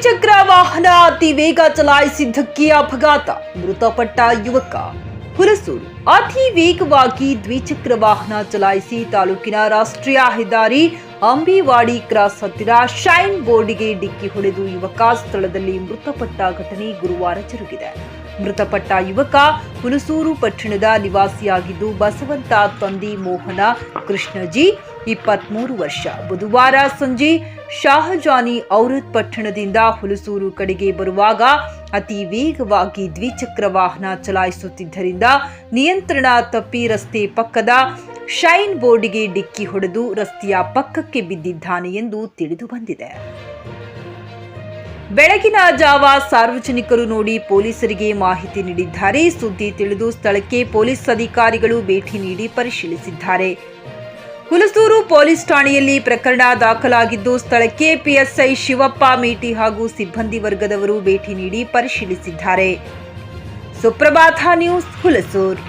ದ್ವಿಚಕ್ರ ವಾಹನ ಅತಿ ವೇಗ ಚಲಾಯಿಸಿದ್ದಕ್ಕೆ ಅಪಘಾತ, ಮೃತಪಟ್ಟ ಯುವಕ. ಹುಲಸೂರು ಅತಿ ವೇಗವಾಗಿ ದ್ವಿಚಕ್ರ ವಾಹನ ಚಲಾಯಿಸಿ ತಾಲೂಕಿನ ರಾಷ್ಟ್ರೀಯ ಹೆದ್ದಾರಿ ಅಂಬಿವಾಡಿ ಕ್ರಾಸ್ ಹತ್ತಿರ ಶೈನ್ ಬೋರ್ಡ್ಗೆ ಡಿಕ್ಕಿ ಹೊಡೆದು ಯುವಕ ಸ್ಥಳದಲ್ಲಿ ಮೃತಪಟ್ಟ ಘಟನೆ ಗುರುವಾರ ಜರುಗಿದೆ. ಮೃತಪಟ್ಟ ಯುವಕ ಹುಲಸೂರು ಪಟ್ಟಣದ ನಿವಾಸಿಯಾಗಿದ್ದು ಬಸವಂತ ತಂದಿ ಮೋಹನ ಕೃಷ್ಣಜಿ 23 ವರ್ಷ. ಬುಧವಾರ ಸಂಜೆ ಶಾಹಜಾನಿ ಔರತ್ ಪಟ್ಟಣದಿಂದ ಹುಲಸೂರು ಕಡೆಗೆ ಬರುವಾಗ ಅತಿ ವೇಗವಾಗಿ ದ್ವಿಚಕ್ರ ವಾಹನ ಚಲಾಯಿಸುತ್ತಿದ್ದರಿಂದ ನಿಯಂತ್ರಣ ತಪ್ಪಿ ರಸ್ತೆ ಪಕ್ಕದ ಶೈನ್ ಬೋರ್ಡ್ಗೆ ಡಿಕ್ಕಿ ಹೊಡೆದು ರಸ್ತೆಯ ಪಕ್ಕಕ್ಕೆ ಬಿದ್ದಿದ್ದಾನೆ ಎಂದು ತಿಳಿದು ಬಂದಿದೆ. ಬೆಳಗಿನ ಜಾವ ಸಾರ್ವಜನಿಕರು ನೋಡಿ ಪೊಲೀಸರಿಗೆ ಮಾಹಿತಿ ನೀಡಿದ್ದಾರೆ. ಸುದ್ದಿ ತಿಳಿದು ಸ್ಥಳಕ್ಕೆ ಪೊಲೀಸ್ ಅಧಿಕಾರಿಗಳು ಭೇಟಿ ನೀಡಿ ಪರಿಶೀಲಿಸಿದ್ದಾರೆ. ಹುಲಸೂರು ಪೊಲೀಸ್ ಠಾಣೆಯಲ್ಲಿ ಪ್ರಕರಣ ದಾಖಲಾಗಿದ್ದು ಸ್ಥಳಕ್ಕೆ ಪಿಎಸ್ಐ ಶಿವಪ್ಪ ಮೇಟಿ ಹಾಗೂ ಸಿಬ್ಬಂದಿ ವರ್ಗದವರು ಭೇಟಿ ನೀಡಿ ಪರಿಶೀಲಿಸಿದ್ದಾರೆ. ಸುಪ್ರಭಾತ ನ್ಯೂಸ್, ಹುಲಸೂರು.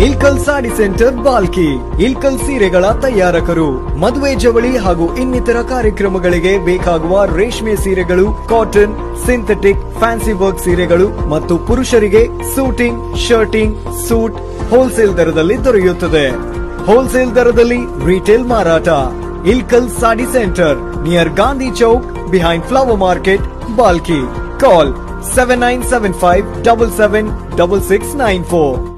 ಇಲ್ಕಲ್ ಸಾಡಿ ಸೆಂಟರ್ ಬಾಲ್ಕಿ. ಇಲ್ಕಲ್ ಸೀರೆಗಳ ತಯಾರಕರು. ಮದುವೆ ಜವಳಿ ಹಾಗೂ ಇನ್ನಿತರ ಕಾರ್ಯಕ್ರಮಗಳಿಗೆ ಬೇಕಾಗುವ ರೇಷ್ಮೆ ಸೀರೆಗಳು, ಕಾಟನ್, ಸಿಂಥೆಟಿಕ್, ಫ್ಯಾನ್ಸಿ ವರ್ಕ್ ಸೀರೆಗಳು ಮತ್ತು ಪುರುಷರಿಗೆ ಸೂಟಿಂಗ್, ಶರ್ಟಿಂಗ್, ಸೂಟ್ ಹೋಲ್ಸೇಲ್ ದರದಲ್ಲಿ ದೊರೆಯುತ್ತದೆ. ಹೋಲ್ಸೇಲ್ ದರದಲ್ಲಿ ರಿಟೇಲ್ ಮಾರಾಟ. Ilkal sari centre near Gandhi Chowk behind flower market, Balki. Call 7975776694.